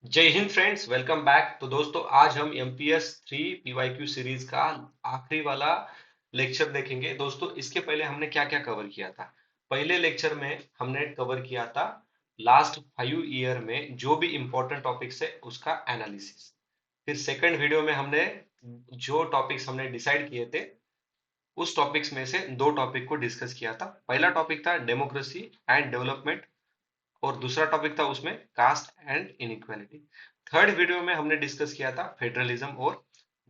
जय Hind friends, welcome back. तो दोस्तों, आज हम एमपीएस 3 पीवाईक्यू सीरीज का आखिरी वाला लेक्चर देखेंगे। दोस्तों, इसके पहले हमने क्या क्या कवर किया था? पहले लेक्चर में हमने कवर किया था लास्ट 5 ईयर में जो भी इंपॉर्टेंट टॉपिक्स है उसका एनालिसिस। फिर सेकंड वीडियो में हमने जो टॉपिक्स हमने डिसाइड किए थे उस टॉपिक्स में से दो टॉपिक को डिस्कस किया था। पहला टॉपिक था डेमोक्रेसी एंड डेवलपमेंट और दूसरा टॉपिक था उसमें caste and inequality. Third video में हमने डिस्कस किया था फेडरलिज्म और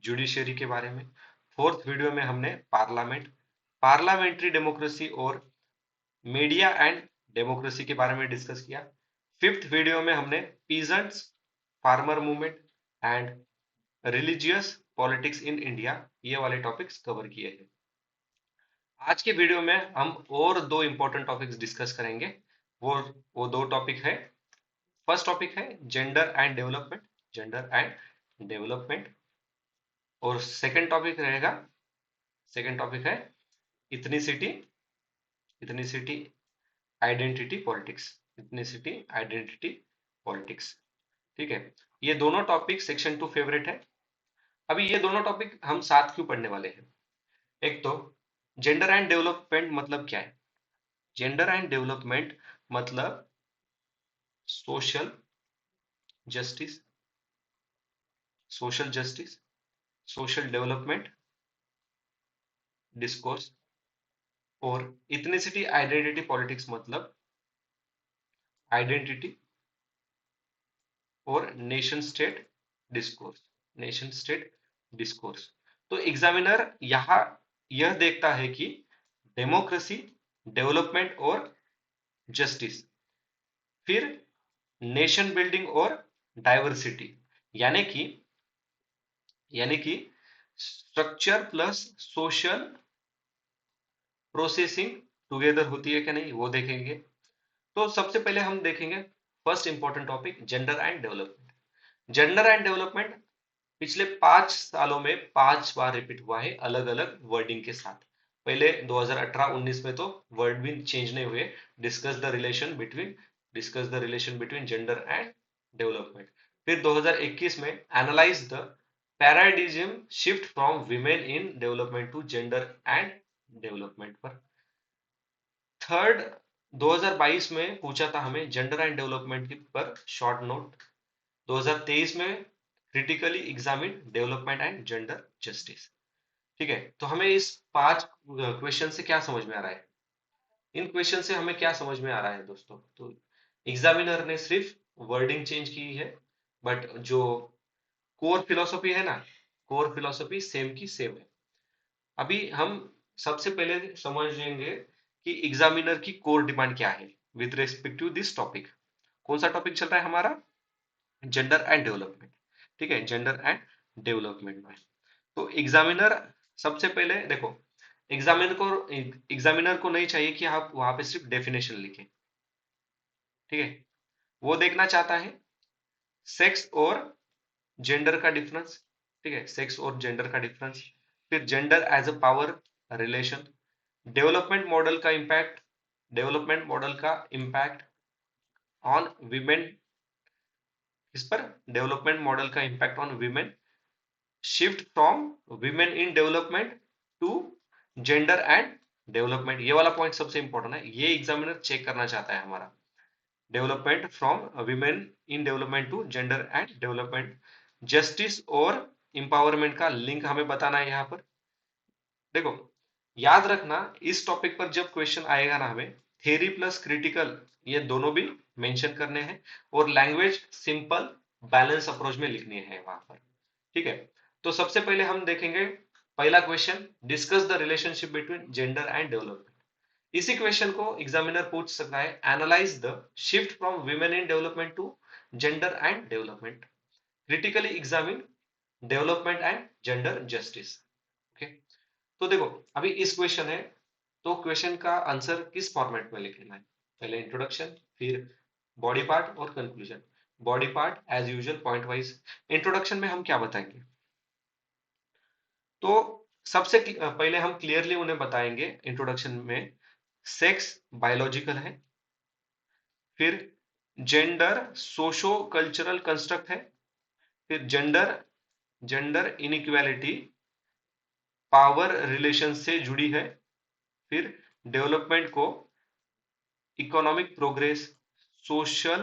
जुडिशरी के बारे में। फोर्थ वीडियो में हमने पार्लियामेंट्री डेमोक्रेसी और मीडिया एंड डेमोक्रेसी के बारे में डिस्कस किया। फिफ्थ वीडियो में हमने peasants, farmer movement and religious politics in India, ये वाले टॉपिक्स कवर किए हैं। आज के वीडियो में हम और दो इंपॉर्टेंट टॉपिक्स डिस्कस करेंगे। वो वो दो टॉपिक है। फर्स्ट टॉपिक है जेंडर एंड डेवलपमेंट। और सेकंड टॉपिक है ethnicity ethnicity identity politics ethnicity identity politics. ठीक है, ये दोनों टॉपिक सेक्शन 2 फेवरेट है। अभी ये दोनों टॉपिक हम साथ क्यों पढ़ने वाले हैं? एक तो जेंडर एंड डेवलपमेंट मतलब क्या है? जेंडर एंड डेवलपमेंट मतलब social justice, social justice, social development discourse. और इथनिसिटी आइडेंटिटी पॉलिटिक्स मतलब आइडेंटिटी और नेशन स्टेट डिस्कोर्स। तो एग्जामिनर यहाँ यह देखता है कि डेमोक्रेसी, डेवलपमेंट और जस्टिस, फिर नेशन बिल्डिंग और डाइवर्सिटी, यानी कि यानी कि structure plus social processing together होती है कि नहीं, वो देखेंगे। तो सबसे पहले हम देखेंगे first important topic gender and development. Gender and development पिछले 5 सालों में 5 बार रिपीट हुआ है अलग अलग वर्डिंग के साथ। पहले 2018-19 में तो वर्ड भी चेंज नहीं हुए। Discuss the relation between discuss the relation between gender and development. फिर 2021 में analyse the paradigm shift from women in development to gender and development पर। थर्ड 2022 में पूछा था हमें जेंडर एंड डेवलपमेंट पर शॉर्ट नोट। 2023 में critically examine development and gender justice. ठीक है, तो हमें इस 5 क्वेश्चन से क्या समझ में आ रहा है? इन क्वेश्चन से हमें क्या समझ में आ रहा है दोस्तों? तो एग्जामिनर ने सिर्फ वर्डिंग चेंज की है, बट जो कोर फिलोसफी है ना, कोर फिलोसफी सेम की सेम है। अभी हम सबसे पहले समझेंगे कि एग्जामिनर की कोर डिमांड क्या है with respect to this topic. कौन सा टॉपिक चल रहा है हमारा? Gender and development. ठीक है, जेंडर एंड डेवलपमेंट में तो एग्जामिनर सबसे पहले देखो, एग्जामिनर को नहीं चाहिए कि आप वहां पे सिर्फ डेफिनेशन लिखें। ठीक है, वो देखना चाहता है सेक्स और जेंडर का डिफरेंस। ठीक है, सेक्स और जेंडर का डिफरेंस। फिर gender as a power relation, development model का इम्पैक्ट डेवलपमेंट मॉडल का इम्पैक्ट ऑन वीमेन। इस पर डेवलपमेंट मॉडल का impact on women, shift from women in development to gender and development. ये वाला पॉइंट सबसे इंपॉर्टेंट है, ये एग्जामिनर चेक करना चाहता है हमारा। Development from women in development to gender and development. Justice और इंपावरमेंट का लिंक हमें बताना है यहाँ पर। देखो, याद रखना इस टॉपिक पर जब क्वेश्चन आएगा ना, हमें थ्योरी प्लस क्रिटिकल ये दोनों भी मेंशन करने हैं और लैंग्वेज सिंपल बैलेंस अप्रोच में लिखनी है वहां पर। ठीक है, तो सबसे पहले हम देखेंगे पहला question, discuss the relationship between gender and development. इसी क्वेश्चन को एग्जामिनर पूछ सकता है, analyse the shift from women in development to gender and development, critically examine development and gender justice. Okay, तो देखो, अभी इस क्वेश्चन है, तो क्वेश्चन का आंसर किस फॉर्मेट में लिखना है? पहले इंट्रोडक्शन, फिर बॉडी पार्ट और conclusion. Body part as usual point wise. Introduction में हम क्या बताएंगे? तो सबसे पहले हम क्लियरली उन्हें बताएंगे इंट्रोडक्शन में, सेक्स बायोलॉजिकल है। फिर जेंडर सोशो कल्चरल कंस्ट्रक्ट है। फिर gender gender inequality power relation से जुड़ी है। फिर डेवलपमेंट को economic progress, social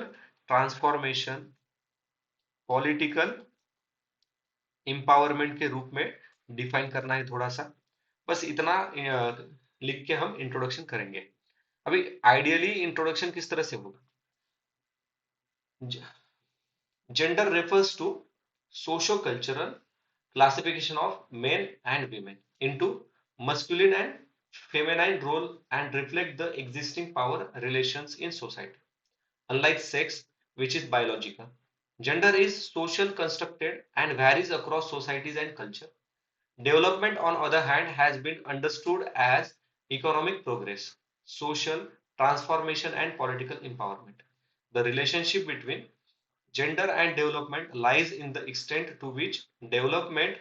transformation, political empowerment के रूप में डिफाइन करना है थोड़ा सा। बस इतना लिख के हम इंट्रोडक्शन करेंगे। अभी आइडियली इंट्रोडक्शन किस तरह से होगा? Gender refers to socio-cultural classification of men and women into masculine and feminine role and reflect the existing power relations in society. Unlike sex, which is biological, gender is social constructed and varies across societies and culture. Development, on other hand, has been understood as economic progress, social transformation, and political empowerment. The relationship between gender and development lies in the extent to which development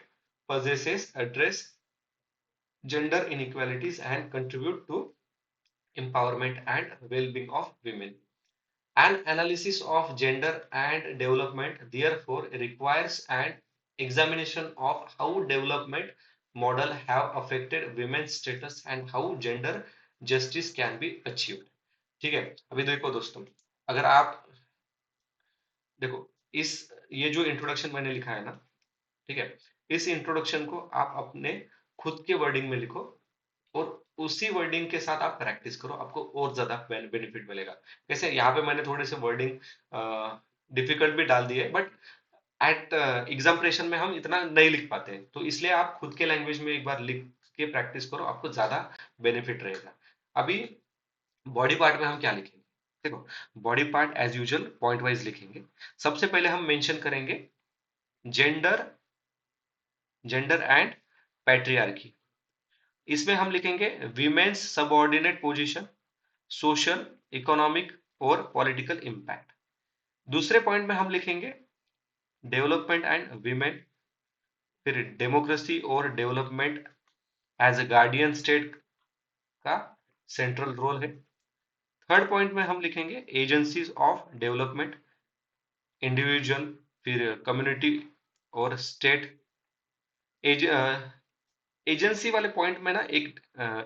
possesses address gender inequalities and contribute to empowerment and well-being of women. An analysis of gender and development therefore requires an examination of how development model have affected women's status and how gender justice can be achieved. ठीक है, अभी देखो दोस्तों, अगर आप देखो इस ये जो इंट्रोडक्शन मैंने लिखा है ना, ठीक है, इस इंट्रोडक्शन को आप अपने खुद के वर्डिंग में लिखो और उसी वर्डिंग के साथ आप प्रैक्टिस करो, आपको और ज्यादा बेनिफिट मिलेगा। कैसे? यहाँ पे मैंने थोड़े से वर्डिंग डिफिकल्ट भी डाल दिए, बट एट एग्जाम्परेशन में हम इतना नहीं लिख पाते हैं, तो इसलिए आप खुद के लैंग्वेज में एक बार लिख के प्रैक्टिस करो, आपको ज्यादा बेनिफिट रहेगा। अभी बॉडी पार्ट में हम क्या लिखेंगे? देखो, body part as usual point wise लिखेंगे। सबसे पहले हम मेंशन करेंगे जेंडर जेंडर एंड पैट्रियार्की। इसमें हम लिखेंगे women's subordinate position, social, economic और पॉलिटिकल इम्पैक्ट। दूसरे पॉइंट में हम लिखेंगे डेवलपमेंट एंड विमेन, फिर डेमोक्रेसी और development as a guardian state का सेंट्रल रोल है। थर्ड पॉइंट में हम लिखेंगे एजेंसीज ऑफ डेवलपमेंट, इंडिविजुअल, फिर कम्युनिटी और स्टेट। एजेंसी वाले पॉइंट में ना एक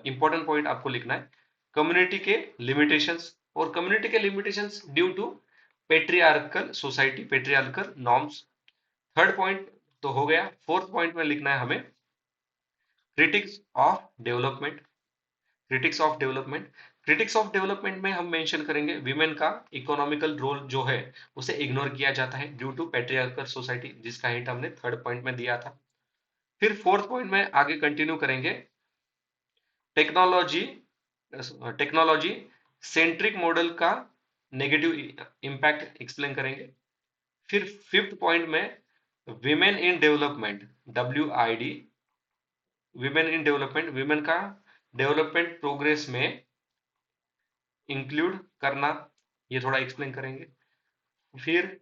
इंपॉर्टेंट पॉइंट आपको लिखना है, कम्युनिटी के लिमिटेशंस, और कम्युनिटी के limitations due to patriarchal society, patriarchal norms. Third point तो हो गया। फोर्थ पॉइंट में लिखना है हमें critics of development, critics of development. Critics of development में हम मेंशन करेंगे विमेन का इकोनॉमिकल रोल जो है उसे इग्नोर किया जाता है ड्यू टू पेट्रियार्कल सोसाइटी, जिसका हिंट हमने थर्ड पॉइंट में दिया था। फिर फोर्थ पॉइंट में आगे कंटिन्यू करेंगे टेक्नोलॉजी टेक्नोलॉजी सेंट्रिक मॉडल का नेगेटिव इंपैक्ट एक्सप्लेन करेंगे। फिर फिफ्थ पॉइंट में women in development, WID, women in development, women का डेवलपमेंट प्रोग्रेस में इंक्लूड करना, ये थोड़ा एक्सप्लेन करेंगे। फिर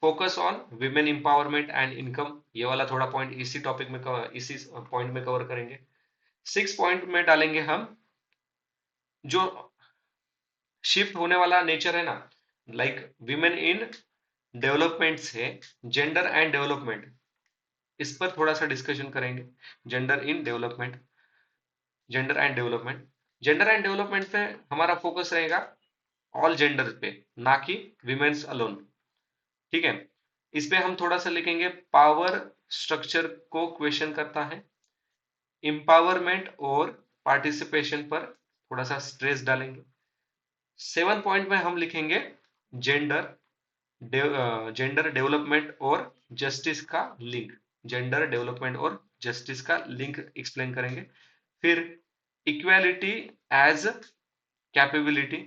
focus on women empowerment and income, ये वाला थोड़ा पॉइंट इसी टॉपिक में इसी पॉइंट में कवर करेंगे। सिक्स पॉइंट में डालेंगे हम जो शिफ्ट होने वाला नेचर है ना, लाइक विमेन इन डेवलपमेंट से जेंडर एंड डेवलपमेंट, इस पर थोड़ा सा डिस्कशन करेंगे। Gender in development, gender and development, gender and development पे हमारा फोकस रहेगा ऑल जेंडर पे, ना कि विमेन्स अलोन। ठीक है, इस पे हम थोड़ा सा लिखेंगे पावर स्ट्रक्चर को क्वेश्चन करता है, एम्पावरमेंट और पार्टिसिपेशन पर थोड़ा सा स्ट्रेस डालेंगे। सेवन पॉइंट में हम लिखेंगे जेंडर जेंडर डेवलपमेंट और जस्टिस का लिंक, जेंडर डेवलपमेंट और जस्टिस का लिंक एक्सप्लेन करेंगे। फिर इक्वालिटी एज कैपेबिलिटी,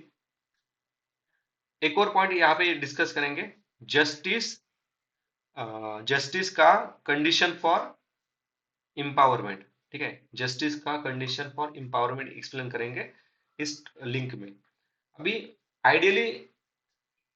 एक और पॉइंट यहाँ पे डिस्कस करेंगे जस्टिस, जस्टिस का कंडीशन फॉर एम्पावरमेंट। ठीक है, जस्टिस का कंडीशन फॉर एम्पावरमेंट एक्सप्लेन करेंगे इस लिंक में। अभी आइडियली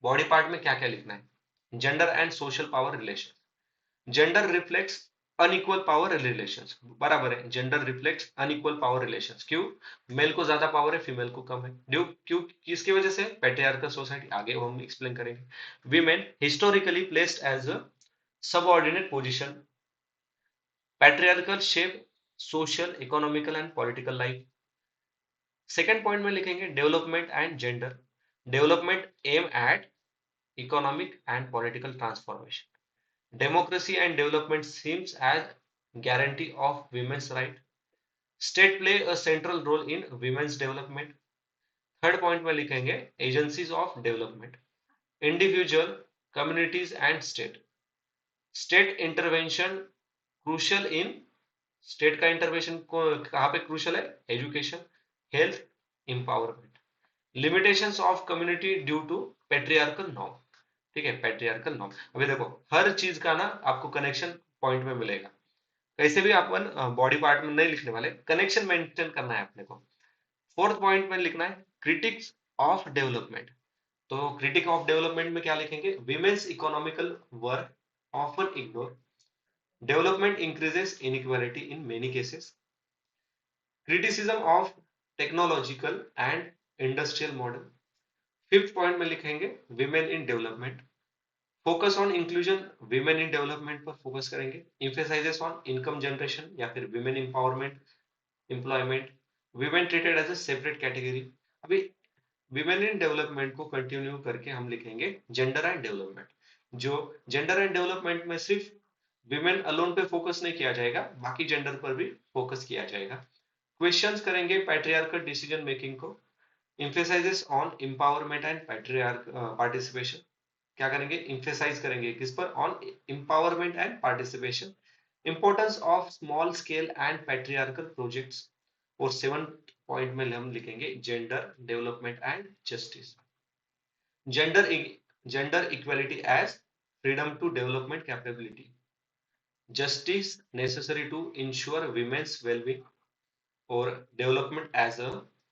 बॉडी पार्ट में क्या क्या लिखना है? Gender and social power relation. Gender reflects unequal power relations, बराबर है, gender reflects unequal power relations. क्यों? मेल को ज्यादा पावर है, फीमेल को कम है। ड्यू क्यों, किसकी वजह से? पैट्रियार्कल सोसाइटी, आगे हम एक्सप्लेन करेंगे। Women historically placed as a subordinate position, patriarchal shape social, economical and political life. Second point में लिखेंगे development and gender, development aim at economic and political transformation, democracy and development seems as guarantee of women's right, state play a central role in women's development। Third point में लिखेंगे agencies of development, individual, communities and state, state intervention crucial in, state का intervention को कहां पे crucial है? Education, health, empowerment, limitations of community due to patriarchal norm. ठीक है, patriarchal norm. अभी देखो हर चीज का ना आपको कनेक्शन पॉइंट में मिलेगा, कैसे भी अपन बॉडी पार्ट में नहीं लिखने वाले, कनेक्शन मेंटेन करना है अपने को। फोर्थ पॉइंट में लिखना है क्रिटिक्स ऑफ डेवलपमेंट। तो क्रिटिक ऑफ डेवलपमेंट में क्या लिखेंगे? Women's economical work often ignore, development increases inequality in many cases, criticism of technological and industrial model. Fifth point में लिखेंगे women in development, focus on inclusion, women in development पर focus करेंगे, emphasizes on income generation या फिर women empowerment, employment, women treated as a separate category. अभी women in development को continue करके हम लिखेंगे जेंडर एंड डेवलपमेंट। जो जेंडर एंड डेवलपमेंट में सिर्फ विमेन अलोन पे फोकस नहीं किया जाएगा, बाकी जेंडर पर भी फोकस किया जाएगा। क्वेश्चंस करेंगे पैट्रियार्कल डिसीजन मेकिंग को, emphasizes on empowerment and patriarch participation। क्या करेंगे? emphasize करेंगे किस पर? on empowerment and participation, importance of small scale and patriarchal projects। और सेवन पॉइंट में हम लिखेंगे gender development and justice, gender gender equality as freedom to development capability, justice necessary to ensure women's wellbeing, और development as a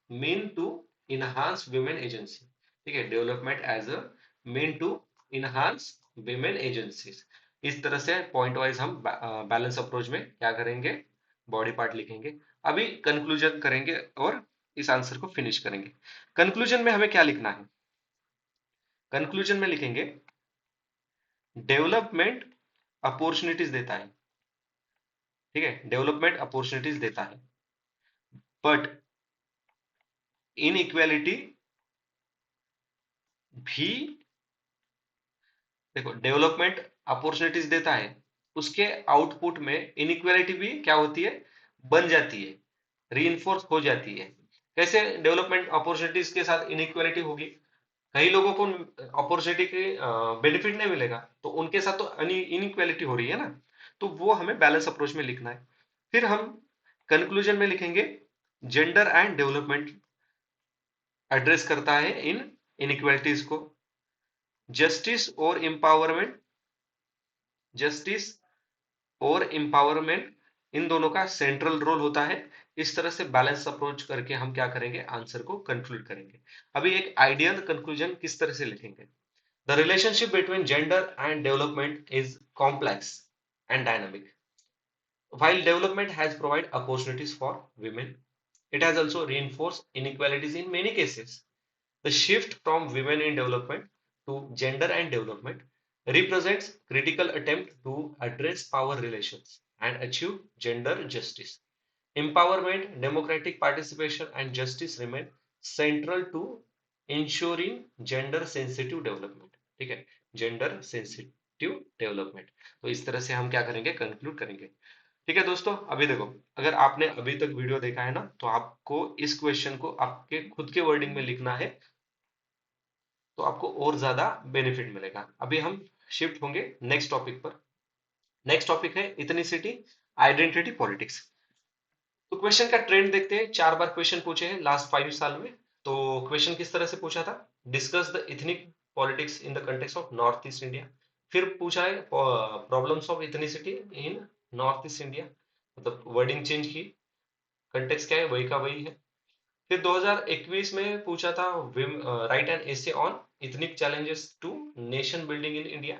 mean to enhance women agency. ठीक है, development as a mean to enhance women agencies. इस तरह से point wise हम balance approach में क्या करेंगे? बॉडी पार्ट लिखेंगे। अभी कंक्लूजन करेंगे और इस आंसर को फिनिश करेंगे। कंक्लूजन में हमें क्या लिखना है? कंक्लूजन में लिखेंगे डेवलपमेंट अपॉर्चुनिटीज देता है। ठीक है, डेवलपमेंट अपॉर्चुनिटीज देता है, बट इनइक्वालिटी भी, देखो डेवलपमेंट अपॉर्चुनिटीज देता है, उसके आउटपुट में इनइक्वालिटी भी क्या होती है? बन जाती है, रीइंफोर्स हो जाती है। कैसे डेवलपमेंट अपॉर्चुनिटीज के साथ इनइक्वालिटी होगी? कई लोगों को अपॉर्चुनिटी के बेनिफिट नहीं मिलेगा, तो उनके साथ तो इनइक्वालिटी हो रही है ना, तो वो हमें बैलेंस अप्रोच में लिखना है। फिर हम कंक्लूजन में लिखेंगे जेंडर एंड डेवलपमेंट एड्रेस करता है इन इनइक्वालिटीज को, जस्टिस और एम्पावरमेंट, जस्टिस और एम्पावरमेंट इन दोनों का सेंट्रल रोल होता है। इस तरह से बैलेंस अप्रोच करके हम क्या करेंगे? आंसर को कंक्लूड करेंगे। अभी एक आइडियल कंक्लूजन किस तरह से लिखेंगे? The relationship between gender and development is complex and dynamic. While development has provided opportunities for women, it has also reinforced inequalities in many cases. The shift from women in development to gender and development represents critical attempt to address power relations and achieve gender justice. Empowerment, democratic participation and justice remain central to ensuring gender sensitive development। ठीक है, gender sensitive development. तो इस तरह से हम क्या करेंगे? Conclude करेंगे। ठीक है दोस्तों, अभी देखो अगर आपने अभी तक वीडियो देखा है ना, तो आपको इस क्वेश्चन को आपके खुद के वर्डिंग में लिखना है, तो आपको और ज्यादा बेनिफिट मिलेगा। अभी हम शिफ्ट होंगे नेक्स्ट टॉपिक पर। नेक्स्ट टॉपिक है इथनिसिटी, आइडेंटिटी, पॉलिटिक्स। तो क्वेश्चन का ट्रेंड देखते हैं। 4 बार क्वेश्चन पूछे हैं लास्ट 5 साल में। तो क्वेश्चन किस तरह से पूछा था? Discuss the ethnic politics in the context of north east India. फिर पूछा है problems of ethnicity in north east India, मतलब वर्डिंग चेंज की, कंटेक्स्ट क्या है वही का वही है। फिर 2021 में पूछा था write an essay on ethnic challenges to nation building in India.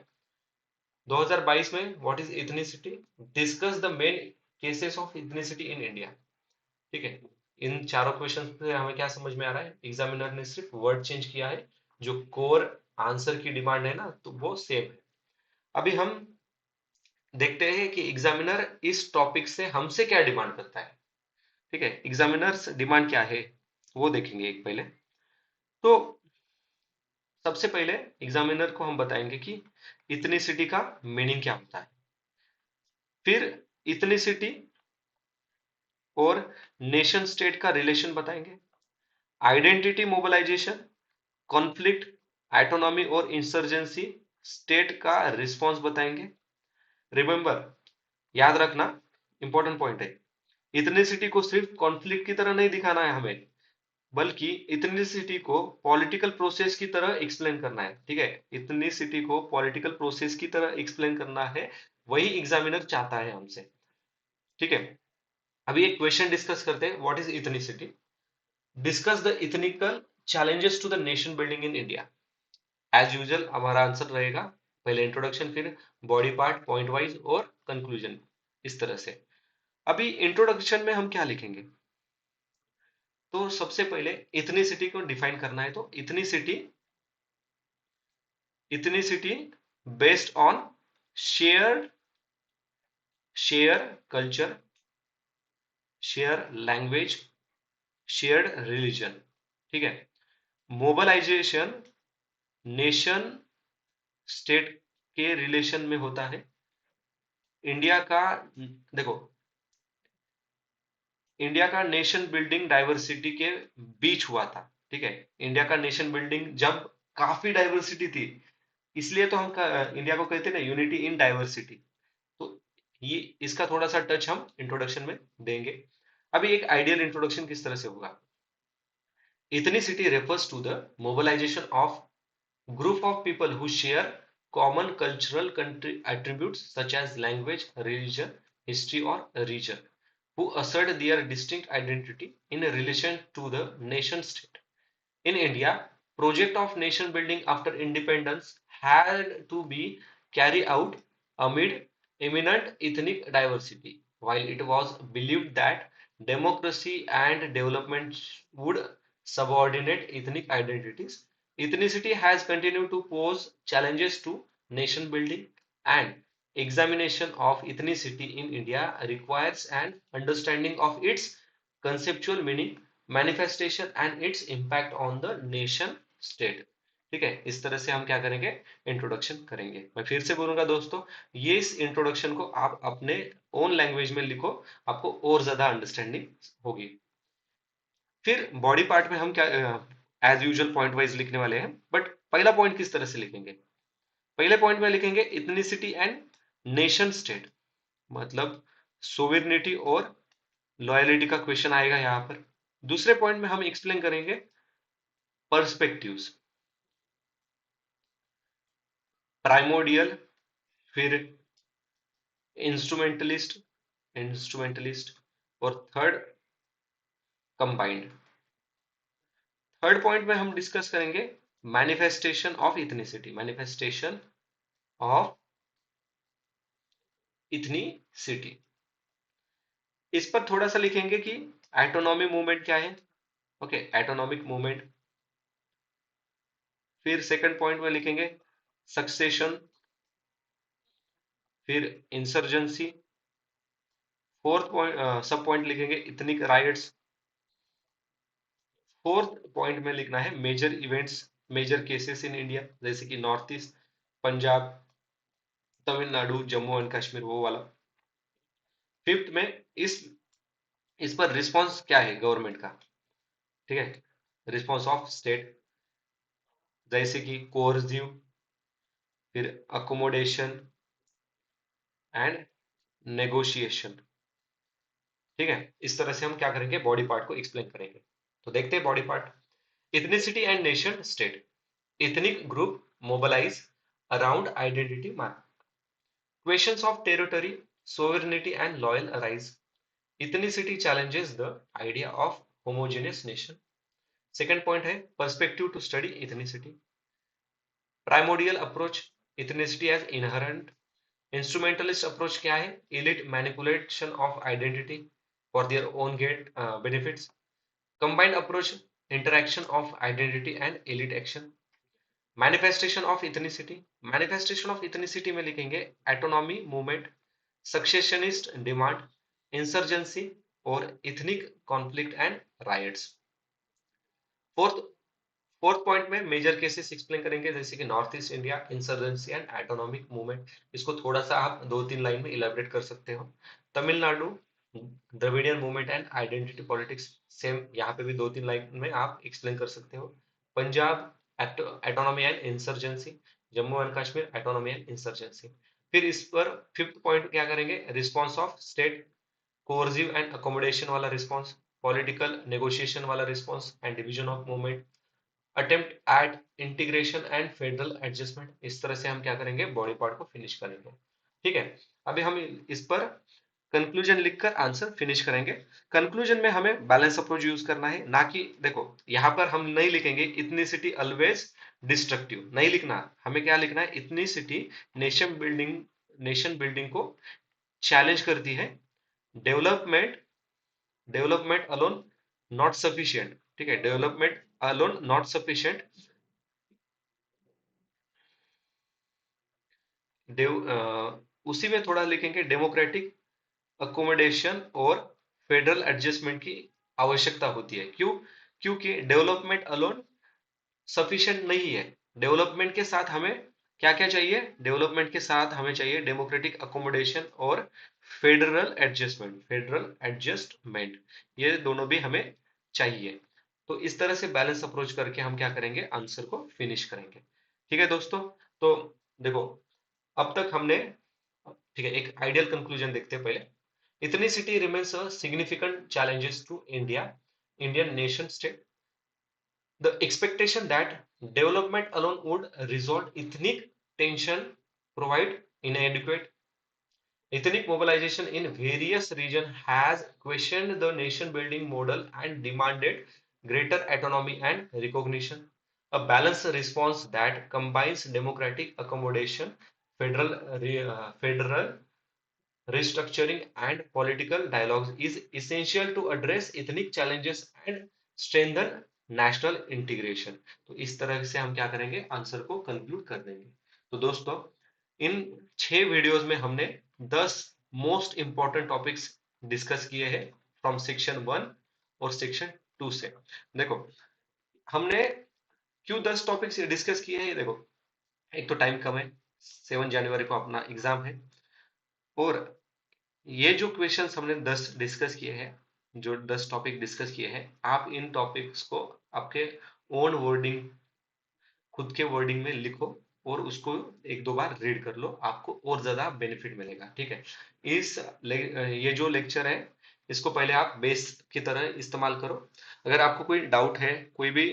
2022 में what is ethnicity, discuss the main cases of ethnicity in India. ठीक है, इन चारों क्वेश्चन से हमें क्या समझ में आ रहा है, एग्जामिनर ने सिर्फ वर्ड चेंज किया है, जो कोर आंसर की डिमांड है ना तो वो सेम है। अभी हम देखते हैं कि एग्जामिनर इस टॉपिक से हमसे क्या डिमांड करता है। ठीक है, एग्जामिनर्स डिमांड क्या है वो देखेंगे एक पहले। तो सबसे पहले एग्जामिनर को हम बताएंगे कि इथनिसिटी का मीनिंग क्या होता है, फिर इथनिसिटी और नेशन स्टेट का रिलेशन बताएंगे, आइडेंटिटी मोबिलाइजेशन, कॉन्फ्लिक्ट, ऑटोनॉमी और इंसर्जेंसी, स्टेट का रिस्पॉन्स बताएंगे। रिमेंबर, याद रखना, इंपॉर्टेंट पॉइंट है, इथनिसिटी को सिर्फ कॉन्फ्लिक्ट की तरह नहीं दिखाना है हमें, बल्कि इथनिसिटी को पॉलिटिकल प्रोसेस की तरह एक्सप्लेन करना है। ठीक है, इथनिसिटी को पॉलिटिकल प्रोसेस की तरह एक्सप्लेन करना है, वही एग्जामिनर चाहता है हमसे। ठीक है, अभी एक क्वेश्चन डिस्कस करते हैं, what is ethnicity. Discuss the ethnical challenges to the nation building in India. As usual हमारा आंसर रहेगा पहले इंट्रोडक्शन, फिर बॉडी पार्ट, पॉइंट वाइज और कंक्लूजन, इस तरह से। अभी इंट्रोडक्शन में हम क्या लिखेंगे, तो सबसे पहले इथनिसिटी को डिफाइन करना है, तो ethnicity based on share share culture, share language, shared religion. ठीक है, मोबिलाइजेशन नेशन स्टेट के रिलेशन में होता है। इंडिया का, देखो, इंडिया का नेशन बिल्डिंग डाइवर्सिटी के बीच हुआ था। ठीक है, इंडिया का नेशन बिल्डिंग जब काफी डाइवर्सिटी थी, इसलिए तो हम इंडिया को कहते हैं ना यूनिटी इन डाइवर्सिटी। तो ये इसका थोड़ा सा टच हम इंट्रोडक्शन में देंगे। अभी एक आइडियल इंट्रोडक्शन किस तरह से होगा, ethnicity refers to the mobilization of group of people who share common cultural attributes such as language, religion, history or region, who assert their distinct identity in relation to the nation state. In India, project of nation building after independence had to be carried out amid imminent ethnic diversity. While it was believed that democracy and development would subordinate ethnic identities, ethnicity has continued to pose challenges to nation building, and examination of ethnicity in India requires an understanding of its conceptual meaning, manifestation and its impact on the nation state. ठीक है, इस तरह से हम क्या करेंगे, introduction करेंगे। मैं फिर से बोलूंगा दोस्तों, ये इस इंट्रोडक्शन को आप अपने ओन लैंग्वेज में लिखो, आपको और ज्यादा अंडरस्टैंडिंग होगी। फिर बॉडी पार्ट में हम क्या एज यूजुअल पॉइंट वाइज लिखने वाले हैं, बट पहला पॉइंट किस तरह से लिखेंगे, पहले पॉइंट में लिखेंगे इथनिसिटी एंड नेशन स्टेट, मतलब सोवेरिनिटी और लॉयलिटी का क्वेश्चन आएगा यहाँ पर। दूसरे पॉइंट में हम एक्सप्लेन करेंगे पर्सपेक्टिव्स, प्राइमोडियल, फिर इंस्ट्रूमेंटलिस्ट इंस्ट्रूमेंटलिस्ट और थर्ड कंबाइंड। थर्ड पॉइंट में हम डिस्कस करेंगे manifestation of ethnicity, manifestation of ethnicity. इस पर थोड़ा सा लिखेंगे कि एटोनॉमी मूवमेंट क्या है। Okay, autonomic movement. फिर सेकंड पॉइंट में लिखेंगे सक्सेशन, फिर insurgency. Fourth point sub point लिखेंगे इथनिक राइट्स। फोर्थ पॉइंट में लिखना है major events, major cases in India, जैसे कि north east, Punjab, Tamil Nadu, Jammu and Kashmir, वो वाला। फिफ्थ में इस पर रिस्पांस क्या है गवर्नमेंट का। ठीक है, रिस्पांस ऑफ स्टेट, जैसे कि कोर्सिव, फिर अकोमोडेशन एंड नेगोशिएशन। ठीक है, इस तरह से हम क्या करेंगे, बॉडी पार्ट को एक्सप्लेन करेंगे। तो देखते हैं body part. Ethnicity and nation state, ethnic group mobilize around identity mark, questions of territory, sovereignty and loyal arise. Ethnicity challenges the idea of homogeneous nation. Second point है perspective to study ethnicity. Primordial approach, ethnicity as inherent. Instrumentalist approach क्या है? Elite manipulation of identity for their own get benefits. Combined approach, interaction of identity and elite action. Manifestation of ethnicity. Manifestation of ethnicity में लिखेंगे autonomy movement, सक्सेशनिस्ट demand, insurgency और ethnic conflict and rights. Fourth fourth point में major cases explain करेंगे, जैसे कि north east India, insurgency and autonomic movement. इसको थोड़ा सा आप 2-3 लाइन में इलेबरेट कर सकते हो. Tamil Nadu, Dravidian movement and identity politics, same यहाँ पे भी 2-3 लाइन में आप एक्सप्लेन कर सकते हो. Punjab, autonomy and insurgency. Jammu and Kashmir, autonomy and insurgency. फिर इस पर फिफ्थ पॉइंट क्या करेंगे? Response of state, coercive and accommodation वाला रिस्पॉन्स, पॉलिटिकल नेगोशिएशन वाला response and division of movement, attempt at integration and federal adjustment. इस तरह से हम क्या करेंगे? बॉडी पार्ट को फिनिश करेंगे. ठीक है. अभी हम इस पर कंक्लूजन लिखकर आंसर फिनिश करेंगे. कंक्लूजन में हमें बैलेंस अप्रोच यूज करना है, ना कि देखो यहां पर हम नहीं लिखेंगे इथनिसिटी ऑलवेज डिस्ट्रक्टिव, नहीं लिखना. हमें क्या लिखना है? इथनिसिटी नेशन बिल्डिंग को चैलेंज करती है. Development development alone not sufficient. ठीक है, डेवलपमेंट अलोन नॉट सफिशिएंट. उसी में थोड़ा लिखेंगे डेमोक्रेटिक अकोमोडेशन और फेडरल एडजस्टमेंट की आवश्यकता होती है. क्यों? क्योंकि डेवलपमेंट अलोन सफिशिएंट नहीं है. डेवलपमेंट के साथ हमें क्या क्या चाहिए? डेवलपमेंट के साथ हमें चाहिए डेमोक्रेटिक अकोमोडेशन और फेडरल एडजस्टमेंट. ये दोनों भी हमें चाहिए. तो इस तरह से बैलेंस अप्रोच करके हम क्या करेंगे? आंसर को फिनिश करेंगे. ठीक है दोस्तों. तो देखो, अब तक हमने, ठीक है, एक आइडियल कंक्लूजन देखते हैं पहले. Ethnicity remains a significant challenges to Indian nation state. The expectation that development alone would resolve ethnic tension provide inadequate. Ethnic mobilization in various regions has questioned the nation-building model and demanded greater autonomy and recognition. A balanced response that combines democratic accommodation, federal restructuring, and political dialogues is essential to address ethnic challenges and strengthen national integration. तो इस तरह से हम क्या करेंगे? Answer को conclude कर देंगे. तो दोस्तों, इन 6 वीडियोस में हमने 10 मोस्ट इंपॉर्टेंट टॉपिक्स डिस्कस किए हैं फ्रॉम सेक्शन 1 और सेक्शन 2 से. देखो, हमने क्यों 10 टॉपिक्स डिस्कस किए हैं? देखो, एक तो टाइम कम है, 7 जनवरी को अपना एग्जाम है. और ये जो क्वेश्चंस हमने 10 डिस्कस किए हैं, जो 10 टॉपिक डिस्कस किए हैं, आप इन टॉपिक्स को आपके ओन वर्डिंग, खुद के वर्डिंग में लिखो और उसको एक दो बार रीड कर लो. आपको और ज्यादा बेनिफिट मिलेगा. ठीक है. ये जो लेक्चर है, इसको पहले आप बेस की तरह इस्तेमाल करो. अगर आपको कोई डाउट है, कोई भी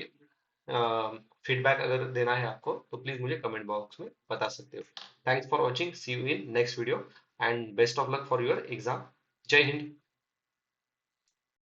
फीडबैक अगर देना है आपको, तो प्लीज मुझे कमेंट बॉक्स में बता सकते हो. Thanks for watching. See you in next video and best of luck for your exam. Jai Hind.